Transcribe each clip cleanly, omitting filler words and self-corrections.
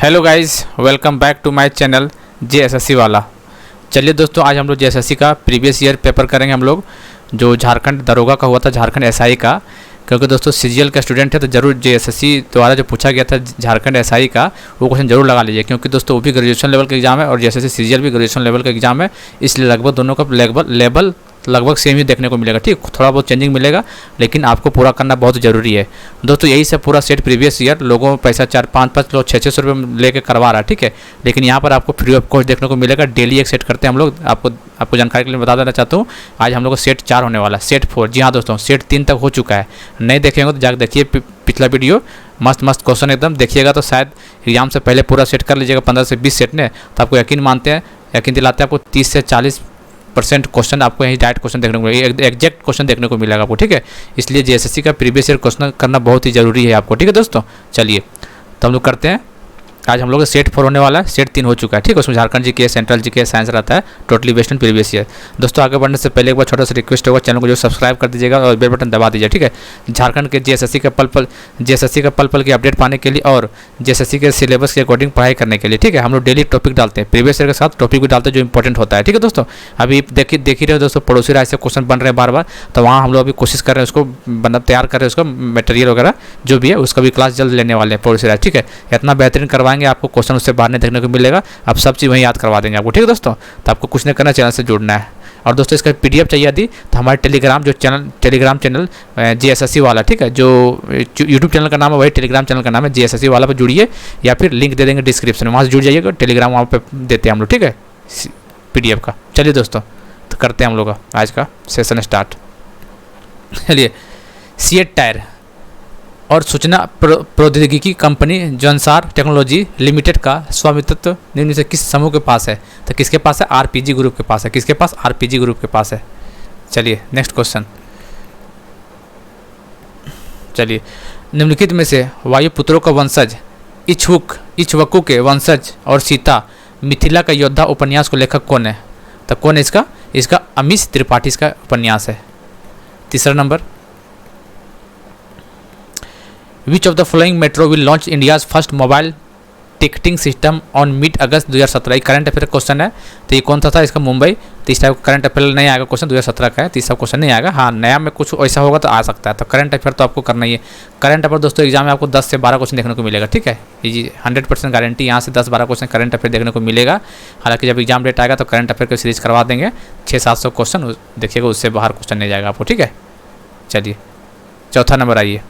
Hello guys, welcome back to my channel JSSC वाला। चलिए दोस्तों, आज हम लोग जेएसएससी का प्रीवियस ईयर पेपर करेंगे। हम लोग जो झारखंड दरोगा का हुआ था, झारखंड एसआई का, क्योंकि दोस्तों सीजीएल का स्टूडेंट है तो जरूर जेएसएससी द्वारा जो पूछा गया था झारखंड एसआई का वो क्वेश्चन जरूर लगा लीजिए, क्योंकि दोस्तों वो भी ग्रेजुएशन लेवल का एग्जाम है और जेएसएससी सीजीएल भी ग्रेजुएशन लेवल का एग्जाम है। इसलिए लगभग दोनों का लेवल लगभग सेम ही देखने को मिलेगा। ठीक, थोड़ा बहुत चेंजिंग मिलेगा, लेकिन आपको पूरा करना बहुत ज़रूरी है दोस्तों। यही सब पूरा सेट प्रीवियस ईयर लोगों में पैसा 4-5 लोग 600 रुपये लेके करवा रहा है। ठीक है, लेकिन यहाँ पर आपको फ्री ऑफ कॉस्ट देखने को मिलेगा। डेली एक सेट करते हैं हम लोग। आपको जानकारी के लिए बता देना चाहता हूँ, आज हम लोग को सेट 4 होने वाला है, सेट 4। जी हाँ दोस्तों, सेट 3 तक हो चुका है। नहीं देखेंगे तो जाकर देखिए पिछला वीडियो, मस्त मस्त क्वेश्चन एकदम देखिएगा तो शायद एग्जाम से पहले पूरा सेट कर लीजिएगा। 15 से 20 सेट ने तो आपको यकीन दिलाते हैं आपको 30 से 40% क्वेश्चन आपको यही डायरेक्ट क्वेश्चन देखने को मिलेगा, एग्जैक्ट क्वेश्चन देखने को मिलेगा आपको। ठीक है, इसलिए जेएसएससी का प्रीवियस ईयर क्वेश्चन करना बहुत ही ज़रूरी है आपको। ठीक है दोस्तों, चलिए तो हम लोग करते हैं। आज हम लोग का सेट 4 होने वाला है, सेट 3 हो चुका है। ठीक है, उसमें Jharkhand GK, central GK, science रहता है, totally based on previous year. दोस्तों आगे बढ़ने से पहले एक बार छोटा सा रिक्वेस्ट होगा, चैनल को जो सब्सक्राइब कर दीजिएगा और बेल बटन दबा दीजिए। ठीक है, झारखंड के जेएसएससी का पल पल की अपडेट पाने के लिए और जेएसएससी के सिलेबस के अकॉर्डिंग पढ़ाई करने के लिए। ठीक है, हम लोग डेली टॉपिक डालते हैं, प्रीवियस ईयर के साथ टॉपिक भी डालते हैं जो इंपॉर्टेंट होता है। ठीक है दोस्तों, अभी देख ही रहे हो दोस्तों, पड़ोसी राज्य से क्वेश्चन बन रहे हैं बार बार, तो वहाँ हम लोग अभी कोशिश कर रहे हैं उसको तैयार कर रहे हैं, उसको मटेरियल वगैरह जो भी है उसका भी क्लास जल्द लेने वाले हैं पड़ोसी राज्य। ठीक है, इतना बेहतरीन करवाएंगे, आपको क्वेश्चन उससे बाहर नहीं देखने को मिलेगा। आप सब चीज़ वहीं याद करवा देंगे आपको। ठीक है दोस्तों, तो आपको कुछ नहीं करना, चैनल से जुड़ना है। और दोस्तों इसका पीडीएफ चाहिए यदि तो हमारे टेलीग्राम चैनल जेएसएससी वाला, ठीक है, जो यूट्यूब चैनल का नाम है वही टेलीग्राम चैनल का नाम है, जेएसएससी वाला पर जुड़िए, या फिर लिंक दे देंगे डिस्क्रिप्शन में, वहाँ से जुड़ जाइएगा। टेलीग्राम वहाँ पे देते हैं हम लोग। ठीक है, पीडीएफ का। चलिए दोस्तों, तो करते हैं हम लोग आज का सेशन स्टार्ट। चलिए, सीएट टायर और सूचना प्रौद्योगिकी कंपनी जॉनसार टेक्नोलॉजी लिमिटेड का स्वामित्व निम्न से किस समूह के पास है? तो किसके पास है? आरपीजी ग्रुप के पास है। किसके पास? आरपीजी ग्रुप के पास है। चलिए नेक्स्ट क्वेश्चन। चलिए, निम्नलिखित में से वायुपुत्रों का वंशज इक्ष्वाकु के वंशज और सीता मिथिला का योद्धा उपन्यास को लेखक कौन है? तो कौन है इसका अमीश त्रिपाठी इसका उपन्यास है। तीसरा number, Which of the following metro will launch India's first mobile ticketing system on mid August 2017? Current affair question है, तो ये कौन सा था? इसका मुंबई। तो इस टाइप करंट अफेयर नहीं आएगा, क्वेश्चन 2017 का है, तो इसका क्वेश्चन नहीं आएगा। हाँ, नया में कुछ ऐसा होगा तो आ सकता है। तो करंट अफेयर तो आपको करना ही है। करंट अफेयर दोस्तों एग्जाम में आपको 10 से 12 क्वेश्चन देखने को मिलेगा। ठीक है, ये 100% गारंटी, यहाँ से 10-12 क्वेश्चन करंट अफेयर देखने को मिलेगा। हालांकि जब एग्जाम डेट आएगा तो करंट अफेयर की सीरीज करवा देंगे, 600-700 क्वेश्चन देखिएगा, उससे बाहर क्वेश्चन नहीं जाएगा आपको। ठीक है, चलिए चौथा नंबर आइए।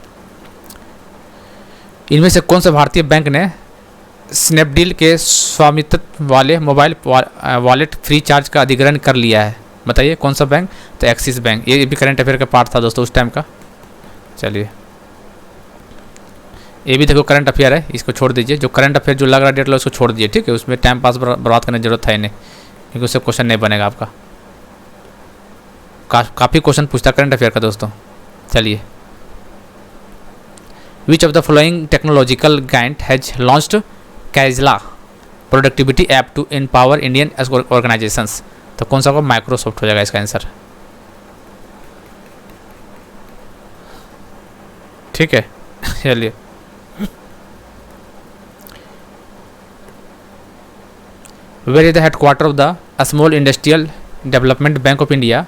इनमें से कौन सा भारतीय बैंक ने स्नैपडील के स्वामित्व वाले मोबाइल वॉलेट फ्री चार्ज का अधिग्रहण कर लिया है? बताइए कौन सा बैंक? तो एक्सिस बैंक। ये भी करंट अफेयर का पार्ट था दोस्तों उस टाइम का। चलिए, ये भी देखो करंट अफेयर है, इसको छोड़ दीजिए। जो करंट अफेयर जो लग रहा है डेट उसको छोड़ दीजिए। ठीक है, उसमें टाइम पास बर्बाद करने की जरूरत है नहीं, क्योंकि उससे क्वेश्चन नहीं बनेगा आपका। काफ़ी क्वेश्चन पूछता करंट अफेयर का दोस्तों। चलिए, Which of the following technological giant has launched Kajla productivity app to empower Indian organizations? तो कौन सा होगा? माइक्रोसॉफ्ट हो जाएगा इसका आंसर। ठीक है, चलिए Where is the headquarter of the Small Industrial Development Bank of India,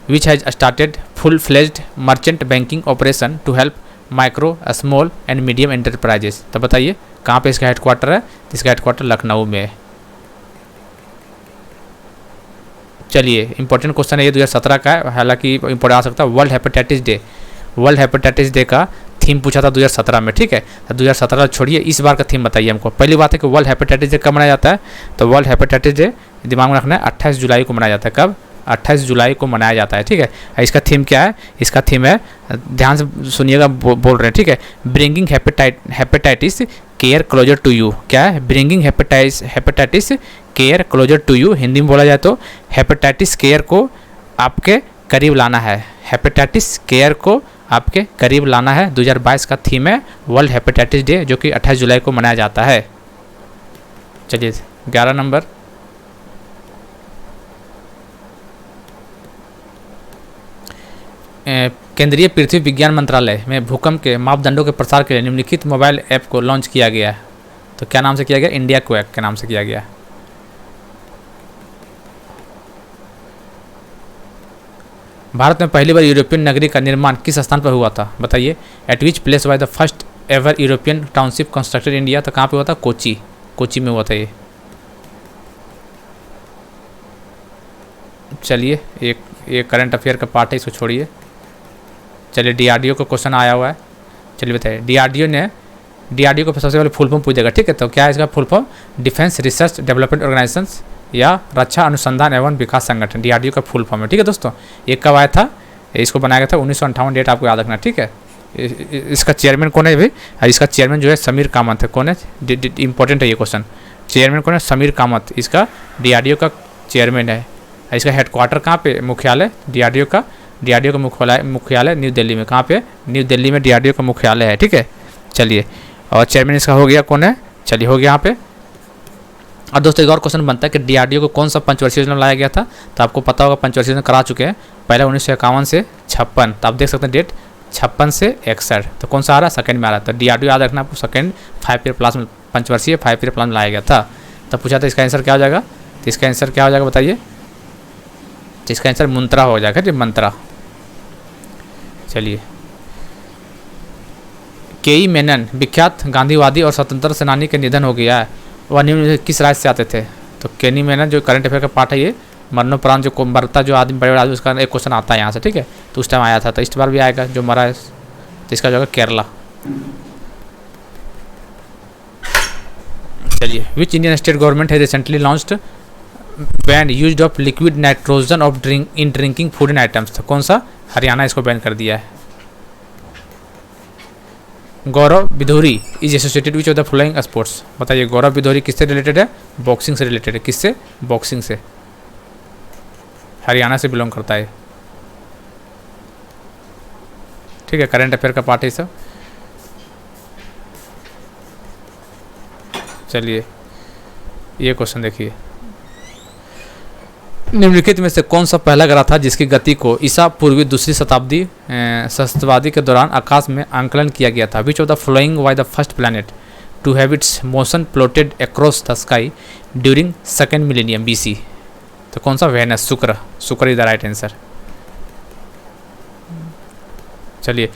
which has started full-fledged merchant banking operation to help micro small and medium enterprises? तो बताइए कहाँ पे इसका हेडक्वार्टर है? इसका हेडक्वार्टर लखनऊ में है। चलिए, इंपॉर्टेंट क्वेश्चन है ये, 2017 का है, हालांकि इंपॉर्टेंट आ सकता है। वर्ल्ड हेपेटाइटिस डे का थीम पूछा था 2017 में। ठीक है, तो 2017 छोड़िए, इस बार का थीम बताइए हमको। पहली बात है कि वर्ल्ड हेपेटाइटिस डे कब मनाया जाता है? तो वर्ल्ड हेपेटाइटिस डे दिमाग में रखना है, 28 जुलाई को मनाया जाता है। कब? 28 जुलाई को मनाया जाता है। ठीक है, इसका थीम क्या है? इसका थीम है, ध्यान से सुनिएगा, बोल रहे हैं। ठीक है, bringing hepatitis care closer to you. क्या है? Bringing hepatitis care closer to you. Hindi में बोला जाए तो हेपेटाइटिस केयर को आपके करीब लाना है। हेपेटाइटिस केयर को आपके करीब लाना है। 2022 का थीम है वर्ल्ड हेपेटाइटिस डे, जो कि 28 जुलाई को मनाया जाता है। चलिए 11 नंबर, केंद्रीय पृथ्वी विज्ञान मंत्रालय में भूकंप के मापदंडों के प्रसार के लिए निम्नलिखित मोबाइल ऐप को लॉन्च किया गया है। तो क्या नाम से किया गया? इंडिया क्वेक के नाम से किया गया। भारत में पहली बार यूरोपियन नगरी का निर्माण किस स्थान पर हुआ था? बताइए। Eight which place was the first ever European township constructed India? तो कहाँ पे हुआ था? कोची। कोची में हुआ था ये। चलिए, एक करंट अफेयर का पार्ट है, इसको छोड़िए। चलिए, डीआरडीओ का क्वेश्चन आया हुआ है। चलिए बताइए, डीआरडीओ को सबसे पहले फुल फॉर्म पूछेगा, ठीक है। तो क्या है इसका full form? Defence research development organisation या रक्षा अनुसंधान एवं विकास संगठन, डीआरडीओ का फुल फॉर्म है, ठीक है दोस्तों। ये कब आया था? इसको बनाया गया था 1958, डेट आपको याद रखना, ठीक है। इसका चेयरमैन कौन है भाई? इसका चेयरमैन जो है समीर कामत है। कौन है? इंपॉर्टेंट है ये क्वेश्चन। चेयरमैन कौन है? समीर कामत, इसका डीआरडीओ का चेयरमैन है। इसका हेडक्वार्टर कहाँ पे? मुख्यालय डीआरडीओ का मुख्यालय न्यू दिल्ली में। कहाँ पे? न्यू दिल्ली में डीआरडीओ का मुख्यालय है, ठीक है। चलिए, और चेयरमैन इसका हो गया, कौन है? चलिए, हो गया यहाँ पे। और दोस्तों एक और क्वेश्चन बनता है कि डीआरडीओ को कौन सा पंचवर्षीय योजना लाया गया था? तो आपको पता होगा, पंचवर्षीय योजना करा चुके हैं। पहले 1951 से 56, तो आप देख सकते हैं डेट 56 से 61। तो कौन सा आ रहा है? सेकंड में आ रहा है। तो डीआरडीओ याद रखना आपको, सेकंड 5 ईयर प्लान में, पंचवर्षीय 5 ईयर प्लान में लाया गया था। तो पूछा था इसका आंसर क्या हो जाएगा? तो इसका आंसर क्या हो जाएगा बताइए? तो इसका आंसर मंत्रा हो जाएगा जी, मंत्रा। चलिए, के.ई. मेनन विख्यात गांधीवादी और स्वतंत्रता सेनानी के निधन हो गया है। वह निम्न किस राज्य से आते थे? तो के.ई. मेनन जो करंट अफेयर का पार्ट है, ये मरणोपरांत जो मरता जो आदमी, बड़े बड़े आदमी, उसका एक क्वेश्चन आता है यहाँ से, ठीक है। तो उस टाइम आया था, तो इस बार भी आएगा जो मरा है। तो इसका जो है केरला। चलिए, विच इंडियन स्टेट गवर्नमेंट है recently launched ban use of liquid nitrogen of in drinking food and items? तो कौन सा? हरियाणा इसको बैन कर दिया है। Gaurav Bidhuri is associated which of the following sports? बताइए, गौरव बिधूरी किससे रिलेटेड है? बॉक्सिंग से रिलेटेड है। किससे? बॉक्सिंग से। हरियाणा से बिलोंग करता है, ठीक है। करंट अफेयर का पार्ट है सब। चलिए, ये क्वेश्चन देखिए, निम्नलिखित में से कौन सा पहला ग्रह था जिसकी गति को ईसा पूर्वी दूसरी शताब्दी सहस्त्रवादी के दौरान आकाश में आंकलन किया गया था? Which of the following was the first planet to have its motion plotted across the sky during second millennium BC? तो कौन सा? Venus, Shukra is the right answer. चलिए,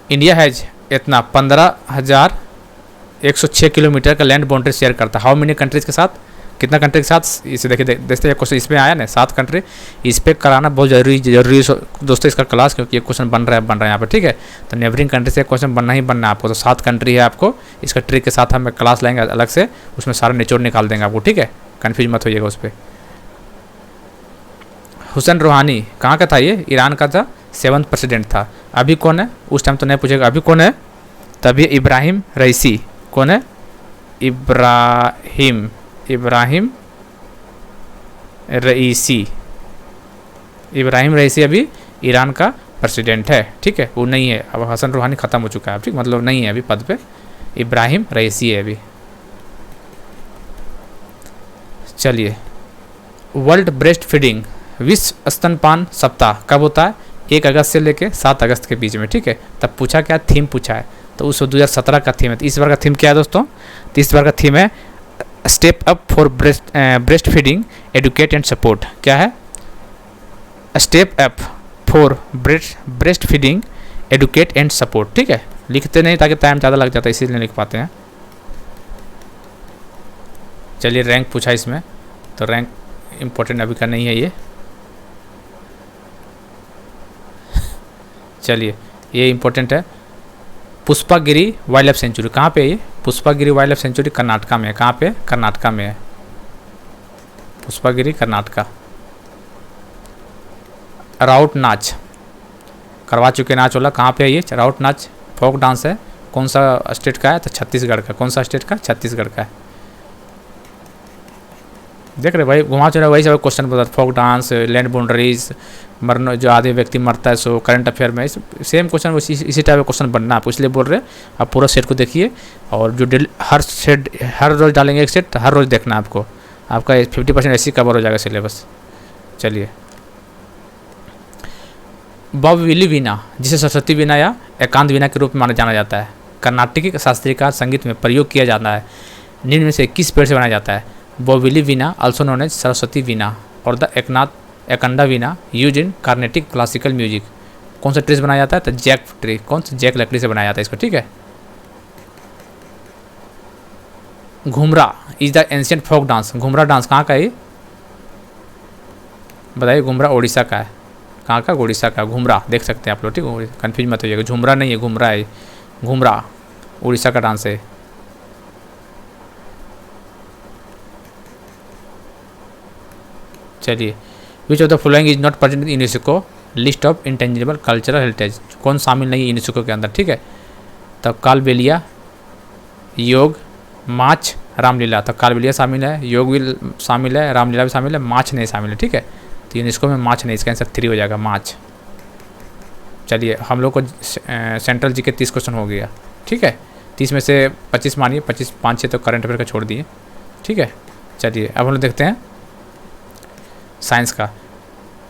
इंडिया हैज इतना 15,106 किलोमीटर का लैंड बाउंड्री शेयर करता है। How many countries के साथ? कितना कंट्री के साथ? इसे देखिए, देखते क्वेश्चन इसमें आया ना, 7 कंट्री। इस पर कराना बहुत जरूरी दोस्तों इसका क्लास, क्योंकि ये क्वेश्चन बन रहा है यहाँ पे, ठीक है। तो नेबरिंग कंट्री से क्वेश्चन बनना ही बनना है आपको। तो 7 कंट्री है आपको, इसका ट्रिक के साथ हम क्लास लेंगे अलग से, उसमें सारा निचोड़ निकाल देंगे आपको, ठीक है। कन्फ्यूज मत होइएगा उस पर। हुसैन रूहानी कहाँ का था? ये ईरान का था, 7th प्रेसिडेंट था। अभी कौन है? उस टाइम तो नहीं पूछेगा, अभी कौन है? तभी इब्राहिम रईसी। कौन है? इब्राहिम रईसी। इब्राहिम रईसी अभी ईरान का प्रेसिडेंट है, ठीक है। वो नहीं है अब, हसन रूहानी ख़त्म हो चुका है, ठीक, मतलब नहीं है अभी पद पे। इब्राहिम रईसी है अभी। चलिए, वर्ल्ड ब्रेस्ट फीडिंग विश्व स्तनपान सप्ताह कब होता है? 1 अगस्त से लेके 7 अगस्त के बीच में, ठीक है। तब पूछा क्या थीम पूछा है? तो उस 2017 का थीम है। तो इस बार का थीम क्या है दोस्तों? तो इस बार का थीम है step up for breast feeding educate and support. क्या है? Step up for breast feeding educate and support, ठीक है। लिखते नहीं ताकि टाइम ज़्यादा लग जाता है, इसीलिए लिख पाते हैं। चलिए, रैंक पूछा इसमें, तो रैंक इम्पोर्टेंट अभी का नहीं है ये। चलिए, ये इम्पोर्टेंट है। पुष्पागिरी वाइल्ड लाइफ सेंचुरी कहाँ पे है? ये पुष्पागिरी वाइल्ड लाइफ सेंचुरी कर्नाटका में है। कहाँ पे? कर्नाटका में है, पुष्पागिरी कर्नाटका। राउट नाच करवा चुके नाच वाला कहाँ पे है? ये राउट नाच फोक डांस है। कौन सा स्टेट का है? तो छत्तीसगढ़ का। कौन सा स्टेट का? छत्तीसगढ़ का है। देख रहे भाई, घुमा चुरा वही सब क्वेश्चन बता। फोक डांस, लैंड बाउंड्रीज, मरना जो आदमी व्यक्ति मरता है, सो करंट अफेयर में सेम क्वेश्चन, इसी टाइप का क्वेश्चन बनना है आपको, इसलिए बोल रहे हैं। आप पूरा सेट को देखिए, और जो हर रोज़ डालेंगे एक सेट, हर रोज़ देखना है आपको। आपका 50% ऐसे ही कवर हो जाएगा सिलेबस। चलिए, बॉब विली वीणा, जिसे सरस्वती वीणा या एकांत वीणा के रूप में माना जाना जाता है, कर्नाटकी शास्त्रीय संगीत में प्रयोग किया जाता है। निम्न में से किस पेड़ से बनाया जाता है? Bobbili veena also known as Saraswati veena और the Ekanda veena use in Carnatic classical music. कौन सा ट्री से बनाया जाता है? तो जैक ट्री, कौन सा? जैक लकड़ी से बनाया जाता है इसको, ठीक है। Ghumra is the ancient folk dance. Ghumra dance कहाँ का है बताइए? घुमरा उड़ीसा का है। कहाँ का? उड़ीसा का। घुमरा देख सकते हैं आप लोग, ठीक है, कन्फ्यूज मत होइएगा, झुमरा नहीं है, घुमरा है। घुमरा उड़ीसा का डांस है। चलिए, विच of the following is not present in UNESCO list of intangible cultural heritage. कौन शामिल नहीं है यूनेस्को के अंदर, ठीक है। तब कालबेलिया, योग, माछ, रामलीला। तो कालबेलिया शामिल है, योग भी शामिल है, रामलीला भी शामिल है, माछ नहीं शामिल है, ठीक है। तो यूनेस्को में माछ नहीं, इसका आंसर 3 हो जाएगा, माछ। चलिए, हम लोग को सेंट्रल जी के 30 क्वेश्चन हो गया, ठीक है। 30 में से 25 मानिए, 25 5-6 तो करंट अफेयर का छोड़ दिए, ठीक है। चलिए, अब हम लोग देखते हैं साइंस का।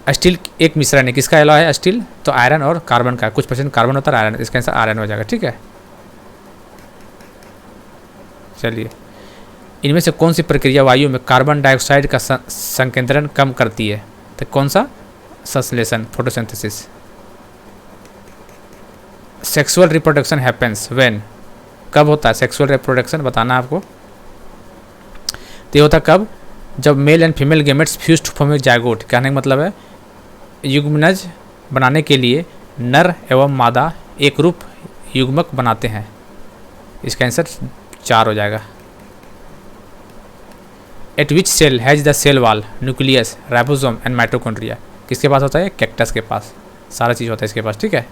स्टील एक मिश्रण है, किसका एलॉय है? स्टील। तो आयरन और कार्बन का, कुछ परसेंट कार्बन होता है, आयरन, इसका आंसर आयरन हो जाएगा, ठीक है। चलिए, इनमें से कौन सी प्रक्रिया वायु में कार्बन डाइऑक्साइड का संकेंद्रण कम करती है? तो कौन सा? संश्लेषण, photosynthesis. Sexual reproduction happens when, कब होता है सेक्सुअल रिप्रोडक्शन? बताना है आपको। तो ये होता कब? जब male and female gametes fuse to form a zygote. कहने का मतलब है युग्मनज बनाने के लिए नर एवं मादा एक रूप युग्मक बनाते हैं। इसका आंसर 4 हो जाएगा। At which cell has the cell wall nucleus ribosome and mitochondria. किसके पास होता है? कैक्टस के पास सारा चीज़ होता है इसके पास, ठीक है।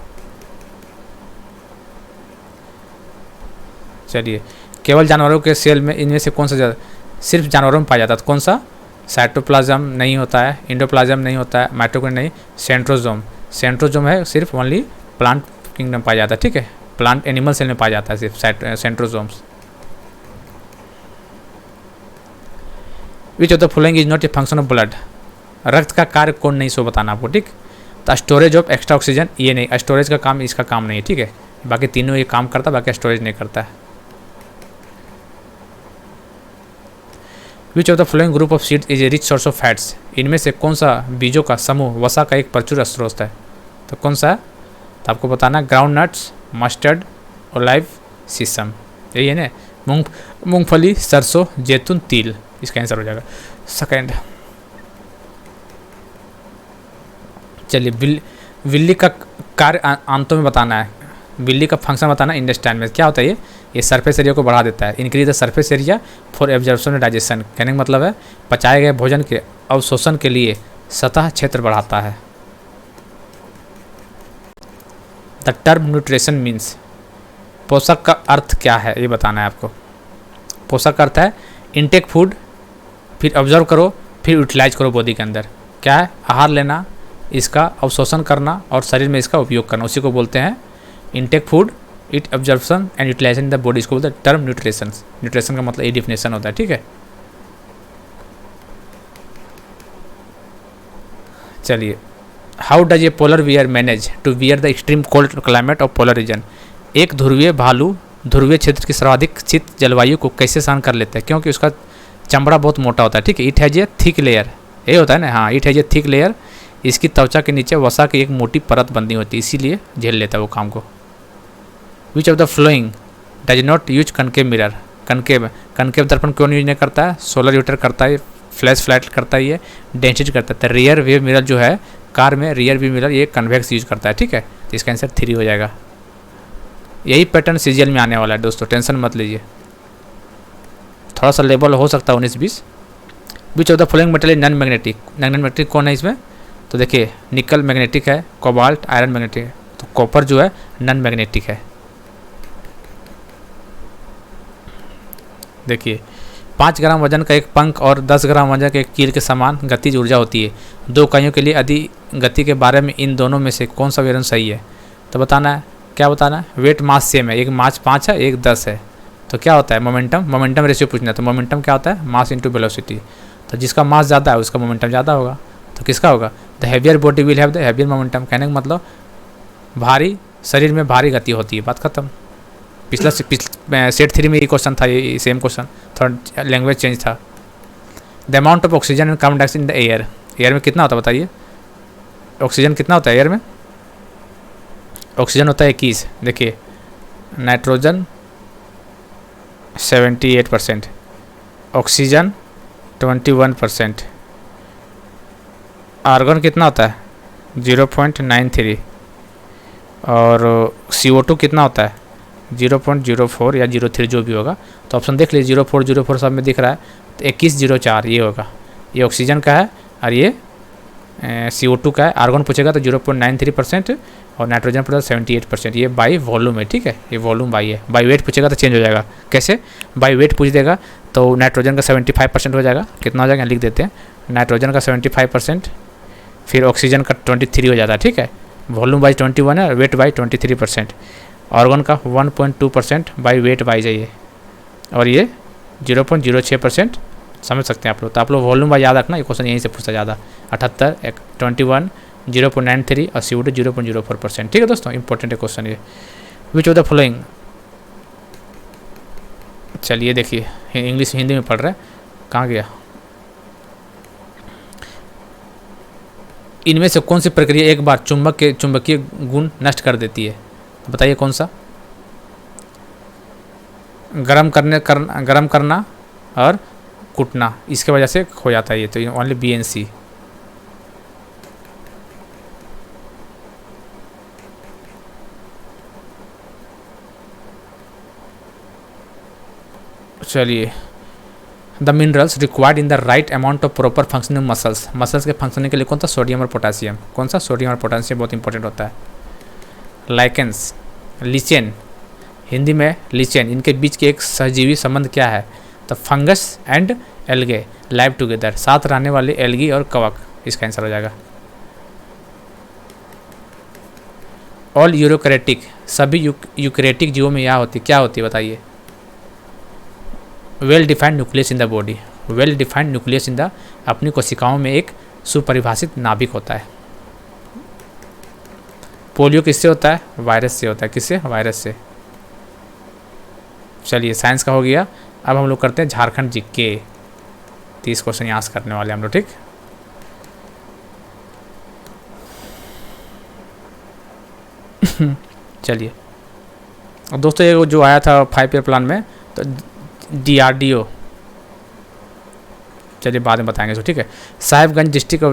चलिए, केवल जानवरों के सेल में इनमें से कौन सा सिर्फ जानवरों में पाया जाता है? तो कौन सा? साइटोप्लाज्म नहीं होता है, एंडोप्लाज्म नहीं होता है, माइटोकॉन्ड्रिया नहीं, सेंट्रोजोम। सेंट्रोजोम है सिर्फ ओनली प्लांट किंगडम पाया जाता है, ठीक है। प्लांट एनिमल सेल में पाया जाता है सिर्फ centrosomes. Which of the following is not a function of blood. रक्त का कार्य कौन नहीं, सो बताना आपको, ठीक। तो स्टोरेज ऑफ एक्स्ट्रा ऑक्सीजन, ये नहीं, स्टोरेज का काम इसका काम नहीं है, ठीक है। बाकी तीनों ये काम करता है, बाकी स्टोरेज नहीं करता है। विच of the following group of seeds is a rich source of fats. इनमें से कौन सा बीजों का समूह वसा का एक प्रचुर स्रोत है? तो कौन सा है? तो आपको बताना, ग्राउंड नट्स, मस्टर्ड, ओलिव, सीसम। यही है ना, मूंगफली, सरसों, जैतून, तिल। इसका आंसर हो जाएगा सेकेंड। चलिए, बिल्ली का कार्य आंतों में बताना है, बिल्ली का फंक्शन बताना, इंटेस्टाइन में क्या होता है? ये सरफेस एरिया को बढ़ा देता है। Increase the surface area for absorption and digestion. कहने का मतलब है पचाए गए भोजन के अवशोषण के लिए सतह क्षेत्र बढ़ाता है। द टर्म न्यूट्रिशन मीन्स, पोषक का अर्थ क्या है ये बताना है आपको। पोषक का अर्थ है इनटेक फूड, फिर ऑब्जर्व करो, फिर यूटिलाइज करो बॉडी के अंदर। क्या है? आहार लेना, इसका अवशोषण करना और शरीर में इसका उपयोग करना, उसी को बोलते हैं intake food, it observation and utilisation in the body, इसको बोलते हैं टर्म न्यूट्रिशन। न्यूट्रिशन का मतलब ये डिफिनेशन होता है, ठीक है। चलिए, how does a polar bear manage to bear the extreme cold climate of polar region. एक ध्रुवीय भालू ध्रुवीय क्षेत्र की सर्वाधिक शीत जलवायु को कैसे सहन कर लेता है? क्योंकि उसका चमड़ा बहुत मोटा होता है, ठीक है। It has a thick layer, ये होता है ना, हाँ, it has a thick layer. इसकी त्वचा के नीचे वसा की एक मोटी परत बंधी होती है, इसीलिए झेल लेता है वो काम को। विच of the flowing does not use concave mirror. Concave दर्पण क्यों यूज नहीं करता है? सोलर यूटर करता है, फ्लैश फ्लैट करता है, ये डेंसिटी करता है। तो रियर व्यू मिरर जो है कार में, रियर व्यू मिरर ये कन्वेक्स यूज करता है, ठीक है। तो इसका आंसर 3 हो जाएगा। यही पैटर्न सीजीएल में आने वाला है दोस्तों, टेंशन मत लीजिए, थोड़ा सा लेवल हो सकता है 19-20। विच of the following metal is non magnetic. Non magnetic कौन है इसमें? तो देखिए, निकल मैग्नेटिक है, कोबाल्ट आयरन मैग्नेटिक है, तो कॉपर जो है नॉन मैग्नेटिक है। देखिए, 5 ग्राम वजन का एक पंख और 10 ग्राम वजन के एक कील के समान गतिज ऊर्जा होती है। 2 इकाइयों के लिए अधिक गति के बारे में इन दोनों में से कौन सा विवरण सही है? तो बताना है, क्या बताना है? वेट मास सेम है, एक मास 5 है, एक 10 है। तो क्या होता है? मोमेंटम रेशियो पूछना है। तो मोमेंटम क्या होता है? Mass into velocity. तो जिसका मास ज़्यादा है उसका मोमेंटम ज़्यादा होगा। तो किसका होगा? The heavier body will have the heavier momentum. कहने का मतलब भारी शरीर में भारी गति होती है, बात खत्म। पिछला सेट 3 में ये क्वेश्चन था, ये सेम क्वेश्चन, थोड़ा लैंग्वेज चेंज था। The amount of oxygen and carbon dioxide in the air, air में कितना होता है बताइए? ऑक्सीजन कितना होता है एयर में? ऑक्सीजन होता है 21, देखिए नाइट्रोजन 78%, ऑक्सीजन 21%, आर्गन कितना होता है 0.93, और CO2 कितना होता है 0.04 या 03 जो भी होगा। तो ऑप्शन देख लीजिए 04 सब में दिख रहा है, तो 2104 ये होगा, ये ऑक्सीजन का है और ये CO2 का है। आर्गन पूछेगा तो 0.93% और नाइट्रोजन पूछेगा 78%। ये बाई वॉल्यूम है, ठीक है, ये वॉल्यूम बाई है। बाई वेट पूछेगा तो चेंज हो जाएगा, कैसे? बाई वेट पूछ देगा तो नाइट्रोजन का 75% हो जाएगा, कितना हो जाएगा लिख देते हैं, नाइट्रोजन का 75%, फिर ऑक्सीजन का 23 हो जाता है, ठीक है। वॉल्यूम बाई 21 है और वेट बाई 23%। ऑर्गन का 1.2% बाई वेट बाई जाइए, और ये 0.06%, समझ सकते हैं आप लोग। तो आप लोग वॉल्यूम बाई याद रखना, ये क्वेश्चन यहीं से पूछा ज़्यादा। 78, 21, 0.93 और CO2 0.04%, ठीक है दोस्तों, इंपॉर्टेंट है क्वेश्चन ये। विच ऑफ द फॉलोइंग, चलिए देखिए इंग्लिश हिंदी में पढ़ रहे हैं, कहाँ गया? इनमें से कौन सी प्रक्रिया एक बार चुंबक के चुंबकीय गुण नष्ट कर देती है? तो बताइए कौन सा? गरम करना और कुटना, इसके वजह से हो जाता है ये, तो ओनली बी एंड सी। चलिए, the minerals required in the right amount of proper functioning muscles, muscles के फंक्शनिंग के लिए कौन सा? सोडियम और पोटासियम। कौन सा? सोडियम और पोटासियम बहुत इंपॉर्टेंट होता है। लाइकेंस, लिचेन, हिंदी में लिचेन, इनके बीच के एक सहजीवी संबंध क्या है? तो fungus and algae live together, साथ रहने वाले एल्गी और कवक, इसका आंसर हो जाएगा। ऑल यूरोकैरियोटिक, सभी यूकैरियोटिक जीवों में क्या होती है बताइए? Well defined nucleus in the body, well defined nucleus in the, अपनी कोशिकाओं में एक सुपरिभाषित नाभिक होता है। पोलियो किससे होता है? वायरस से होता है। किससे? वायरस से। चलिए साइंस का हो गया। अब हम लोग करते हैं झारखंड जीके, 30 क्वेश्चन यहाँ से करने वाले हम लोग, ठीक। चलिए दोस्तों, ये जो आया था 5 ईयर प्लान में, तो DRDO, चलिए बाद में बताएंगे इसको, ठीक है। साहिबगंज डिस्ट्रिक्ट,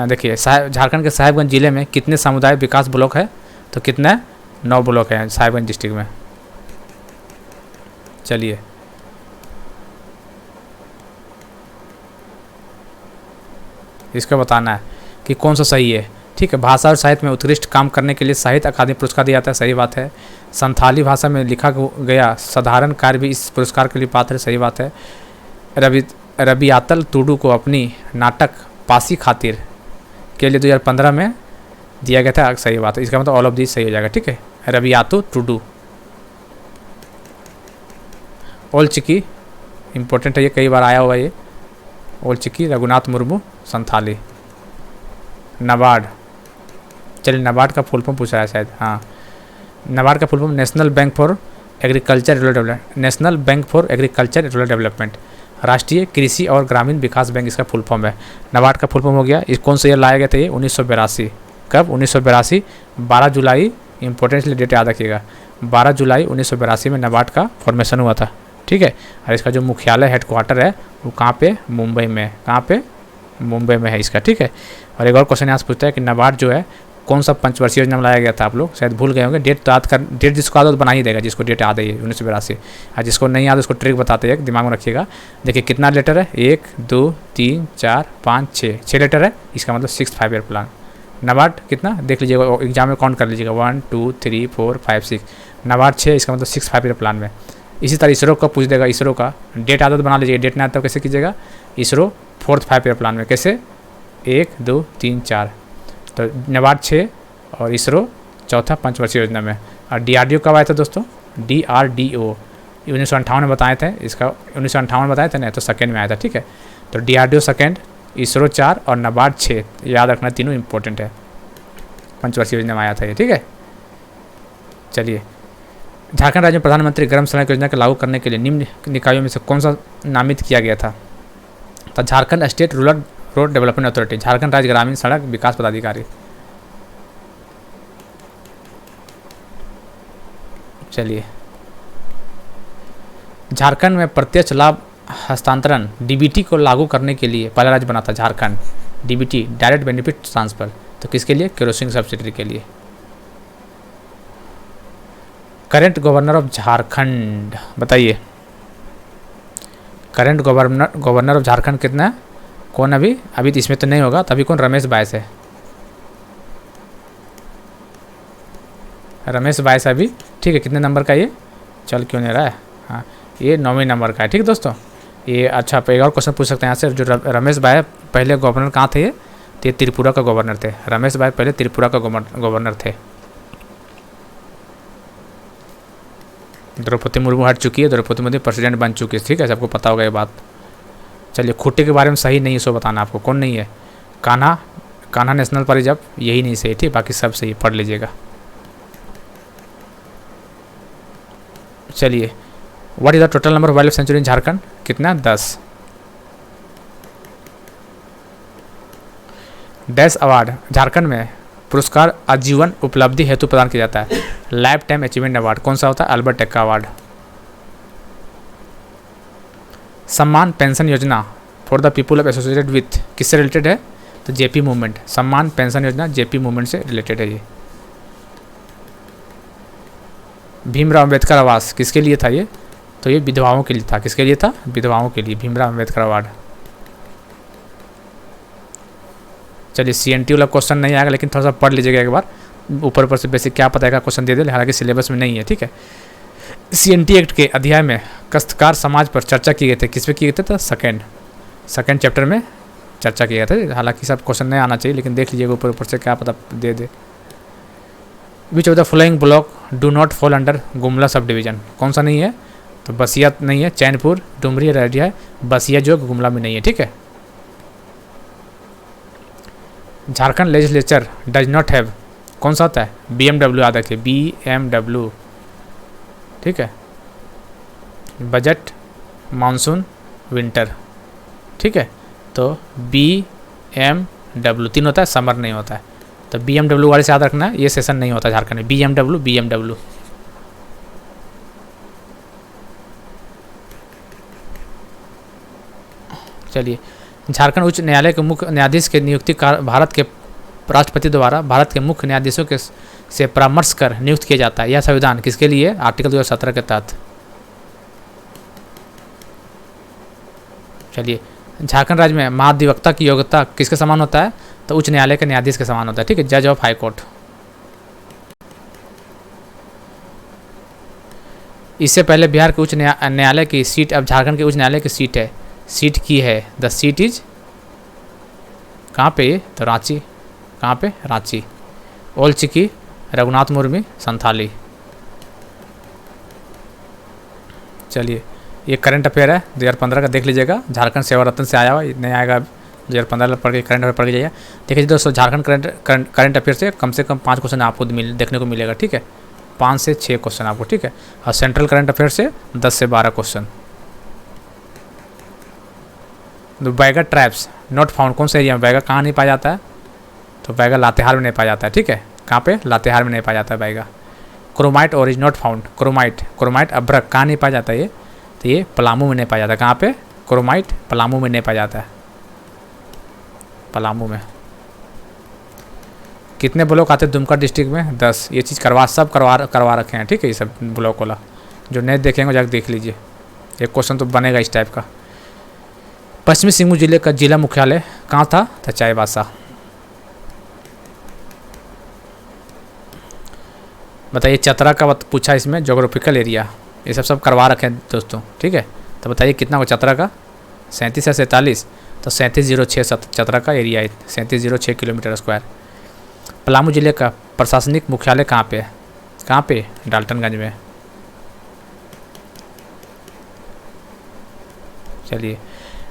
देखिए झारखंड के साहिबगंज जिले में कितने सामुदायिक विकास ब्लॉक है? तो कितने? 9 ब्लॉक हैं साहिबगंज डिस्ट्रिक्ट में। चलिए इसका बताना है कि कौन सा सही है, ठीक है। भाषा और साहित्य में उत्कृष्ट काम करने के लिए साहित्य अकादमी पुरस्कार दिया जाता है, सही बात है। संथाली भाषा में लिखा गया साधारण कार्य भी इस पुरस्कार के लिए पात्र है, सही बात है। रबियातल टुडू को अपनी नाटक पासी खातिर के लिए 2015 में दिया गया था, सही बात है। इसका मतलब ऑल ऑफ दिस सही हो जाएगा, ठीक है। रबियातो टुडू। ओल चिकी इंपॉर्टेंट है, ये कई बार आया हुआ ये। ओल चिकी रघुनाथ मुर्मू, संथाली। नाबार्ड, चलिए नाबार्ड का फुल फॉर्म पूछ रहा है शायद, हाँ। नाबार्ड का full form national bank for agriculture rural development, national bank for agriculture rural development, राष्ट्रीय कृषि और ग्रामीण विकास बैंक इसका फुल फॉर्म है। नाबार्ड का फुल फॉर्म हो गया। इस कौन सा ईयर लाया गया था ये? 1982। कब? 1982, 12 जुलाई, इंपॉर्टेंट डेट याद रखिएगा, 12 जुलाई 1982 में नाबार्ड का फॉर्मेशन हुआ था, ठीक है। और इसका जो मुख्यालय हेडक्वार्टर है वो कहाँ पे? मुंबई में। कहाँ पे? मुंबई में है इसका, ठीक है। और एक और क्वेश्चन यहाँ से पूछता है कि नाबार्ड जो है कौन सा पंचवर्षीय योजना में लाया गया था? आप लोग शायद भूल गए होंगे, डेट याद कर, डेट जिसको याद हो तो बना ही देगा, जिसको डेट याद है 1982। और जिसको नहीं याद उसको ट्रिक बताते हैं, दिमाग में रखिएगा। देखिए कितना लेटर है? 1 2 3 4 5 6 लेटर है, इसका मतलब 6 5 ईयर प्लान। नाबार्ड कितना देख लीजिएगा, एग्जाम में काउंट कर लीजिएगा, 1 2 3 4 5 6, नाबार्ड 6, इसका मतलब 6 5 ईयर प्लान में। इसी तरह इसरो का पूछ देगा, इसरो का डेट आदत बना लीजिएगा, डेट नहीं आता तो कैसे कीजिएगा? इसरो 4th 5 ईयर प्लान में, कैसे? 1 2 3 4, तो नाबार्ड 6 और इसरो चौथा पंचवर्षीय योजना में। और DRDO कब आया था दोस्तों? DRDO 1958 में बताए थे, इसका 1958 बताए थे ना, तो सेकेंड में आया था, ठीक है। तो DRDO सेकेंड, इसरो 4 और नाबार्ड 6, याद रखना, तीनों इंपॉर्टेंट है, पंचवर्षीय योजना में आया था ये, ठीक है। चलिए झारखंड राज्य में प्रधानमंत्री ग्राम सड़क योजना को लागू करने के लिए निम्न निकायों में से कौन सा नामित किया गया था? तो Jharkhand state rural road development authority, Jharkhand राज्य ग्रामीण सड़क विकास पदाधिकारी। चलिए, झारखंड में प्रत्यक्ष लाभ हस्तांतरण डीबीटी को लागू करने के लिए पहला राज्य बना था Jharkhand. DBT direct benefit transfer, तो किसके लिए? केरोसिन सब्सिडी के लिए। करंट गवर्नर ऑफ झारखंड बताइए, करंट गवर्नर ऑफ झारखंड कितना है? कौन? अभी तो इसमें तो नहीं होगा, तभी कौन? रमेश बाइस है। रमेश बाइस अभी, ठीक है। कितने नंबर का ये चल क्यों नहीं रहा है? हाँ, ये 9वें नंबर का है, ठीक है दोस्तों। ये अच्छा, एक और क्वेश्चन पूछ सकते हैं यहाँ से। जो रमेश बाई पहले गवर्नर कहाँ थे? ये त्रिपुरा का गवर्नर थे। रमेश बाई पहले त्रिपुरा का गवर्नर थे। द्रौपदी मुर्मू हट चुकी है, द्रौपदी मुर्मू प्रेसिडेंट बन चुकी है, ठीक है, सबको पता होगा ये बात। चलिए, खुट्टे के बारे में सही नहीं है सो बताना आपको। कौन नहीं है? कान्हा नेशनल पार्क, जब यही नहीं सही, ठीक, बाकी सब सही, पढ़ लीजिएगा। चलिए, what is the total number of wild life sanctuary in Jharkhand? कितना? 10। डैश अवार्ड झारखंड में पुरस्कार आजीवन उपलब्धि हेतु प्रदान किया जाता है। लाइफ टाइम अचीवमेंट अवार्ड कौन सा होता है? Albert Ekka award. सम्मान पेंशन योजना for the people of associated with किससे रिलेटेड है? तो जेपी मूवमेंट। सम्मान पेंशन योजना जेपी मूवमेंट से रिलेटेड है ये। भीमराव अम्बेडकर आवास किसके लिए था ये? तो ये विधवाओं के लिए था। किसके लिए था? विधवाओं के लिए, भीमराव अम्बेडकर अवार्ड। चलिए, सीएनटी वाला क्वेश्चन नहीं आएगा, लेकिन थोड़ा सा पढ़ लीजिएगा एक बार, ऊपर से बेसिक क्या पता है, क्वेश्चन दे दे, हालांकि सिलेबस में नहीं है, ठीक है। सीएनटी एक्ट के अध्याय में काश्तकार समाज पर चर्चा की गई थी। किस पे किए गए थे? तो सेकेंड चैप्टर में चर्चा किया था। हालांकि सब क्वेश्चन नहीं आना चाहिए, लेकिन देख लीजिएगा ऊपर से, क्या पता दे दे। Which of the following block do not fall under Gumla subdivision? कौन सा नहीं है? तो बसिया नहीं है, चैनपुर, डुमरी, रैडिया है, बसिया जो गुमला में नहीं है, ठीक है। Jharkhand legislature does not have कौन सा होता है? BMW याद रखिए, BMW, ठीक है। बजट, मानसून, विंटर, ठीक है। तो BMW 3 होता है, समर नहीं होता है। तो BMW वाले से याद रखना है, ये सेशन नहीं होता झारखंड में। BMW। चलिए, झारखंड उच्च न्यायालय के मुख्य न्यायाधीश के नियुक्ति भारत के राष्ट्रपति द्वारा भारत के मुख्य न्यायाधीशों के से परामर्श कर नियुक्त किया जाता है। यह संविधान किसके लिए? आर्टिकल 2017 के तहत। चलिए, झारखंड राज्य में महाधिवक्ता की योग्यता किसके समान होता है? तो उच्च न्यायालय के न्यायाधीश के समान होता है, ठीक है, जज ऑफ हाई कोर्ट। इससे पहले बिहार के उच्च न्यायालय की सीट अब झारखंड के उच्च न्यायालय की सीट है, सीट की है। द सीट इज कहाँ पे? तो रांची। कहाँ पे? रांची। ओल चिकी, रघुनाथ मुर्मू, संथाली। चलिए, ये करंट अफेयर है 2015 का, देख लीजिएगा। झारखंड सेवा रत्न से आया हुआ, नहीं आएगा 2015 पढ़ के करंट अफेयर पढ़ के जाइए। देखिए दोस्तों, झारखंड करंट अफेयर से कम 5 क्वेश्चन आपको देखने को मिलेगा, ठीक है। 5 से 6 क्वेश्चन आपको, ठीक है। और सेंट्रल करंट अफेयर से 10 से 12 question. Baiga traps not found कौन से एरिया में? बैगा कहाँ नहीं पाया जाता है? तो बैगा लातेहार में नहीं पाया जाता है, ठीक है। कहाँ पे? लातेहार में नहीं पाया जाता है बैगा। क्रोमाइट और इज नॉट फाउंड, क्रोमाइट अभ्रक कहाँ नहीं पाया जाता है ये? तो ये पलामू में नहीं पाया जाता। कहाँ पे? क्रोमाइट पलामू में नहीं पाया जाता है, पलामू में। कितने ब्लॉक आते हैं दुमका डिस्ट्रिक्ट में? 10। ये चीज़ सब करवा रखे हैं, ठीक है। ये सब ब्लॉक वाला जो नहीं देखेंगे जाकर देख लीजिए, एक क्वेश्चन तो बनेगा इस टाइप का। पश्चिमी सिंहभूम जिले का जिला मुख्यालय कहाँ था? तो चाईबासा। बताइए, चतरा का पूछा इसमें, जोग्राफिकल एरिया, ये सब करवा रखे हैं दोस्तों, ठीक है। तो बताइए कितना हो चतरा का? 37 या 47? तो 3706 चतरा का एरिया है, 3706 किलोमीटर स्क्वायर। पलामू जिले का प्रशासनिक मुख्यालय कहाँ पे है? कहाँ पे? डाल्टनगंज में। चलिए,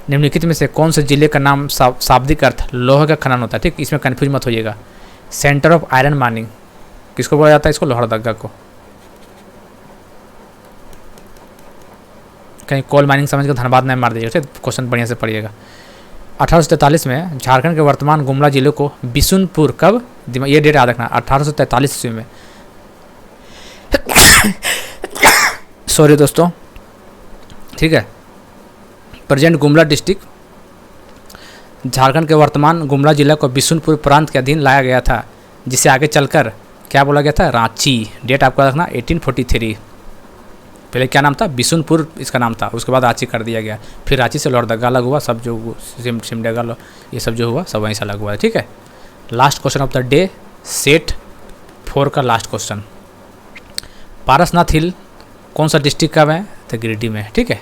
निम्नलिखित में से कौन से जिले का नाम शाब्दिक अर्थ लोहे का खनन होता है? ठीक, इसमें कन्फ्यूज मत होइएगा। सेंटर ऑफ आयरन माइनिंग किसको बोला जाता है? इसको लोहरदगा को। कहीं कोल माइनिंग समझ के धनबाद नहीं मार दीजिएगा, क्वेश्चन बढ़िया से पढ़िएगा। 1843 में झारखंड के वर्तमान गुमला जिले को बिशुनपुर कब, ये डेट याद रखना, 1843 ईस्वी में सॉरी दोस्तों, ठीक है। प्रेजेंट गुमला डिस्ट्रिक्ट झारखंड के वर्तमान गुमला जिला को बिशुनपुर प्रांत के अधीन लाया गया था, जिसे आगे चलकर क्या बोला गया था, रांची। डेट आपको रखना 1843। पहले क्या नाम था, बिशुनपुर इसका नाम था, उसके बाद रांची कर दिया गया, फिर रांची से लोहरदगा अलग हुआ, सब जो सिमडेगा ये सब जो हुआ सब वहीं से अलग हुआ है, ठीक है। Last question of the day, set 4 का लास्ट क्वेश्चन। पारसनाथ हिल कौन सा डिस्ट्रिक्ट का है, तो गिरिडीह में, ठीक है।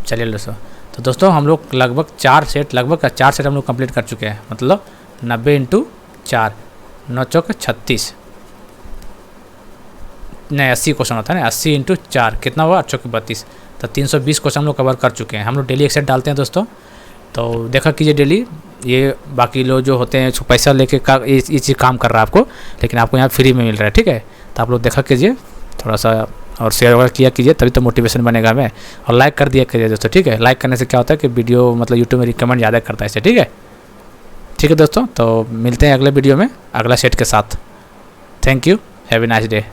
चलिए दोस्तों, तो दोस्तों हम लोग लगभग 4 सेट हम लोग कंप्लीट कर चुके हैं, मतलब 90 × 4 9 चौक 36 नहीं 80 क्वेश्चन होता है ना, 80 × 4 कितना हुआ, 8 चौक 32, तो 320 क्वेश्चन हम लोग कवर कर चुके हैं। हम लोग डेली एक सेट डालते हैं दोस्तों, तो देखा कीजिए डेली। ये बाकी लोग जो होते हैं पैसा लेके ये चीज़ काम कर रहा है आपको, लेकिन आपको यहाँ फ्री में मिल रहा है, ठीक है। तो आप लोग देखा कीजिए थोड़ा सा, और शेयर वगैरह किया कीजिए, तभी तो मोटिवेशन बनेगा हमें, और लाइक कर दिया कीजिए दोस्तों, ठीक है। लाइक करने से क्या होता है कि वीडियो मतलब यूट्यूब में रिकमेंड ज़्यादा करता है इसे, ठीक है दोस्तों। तो मिलते हैं अगले वीडियो में अगला सेट के साथ। Thank you, have a nice day.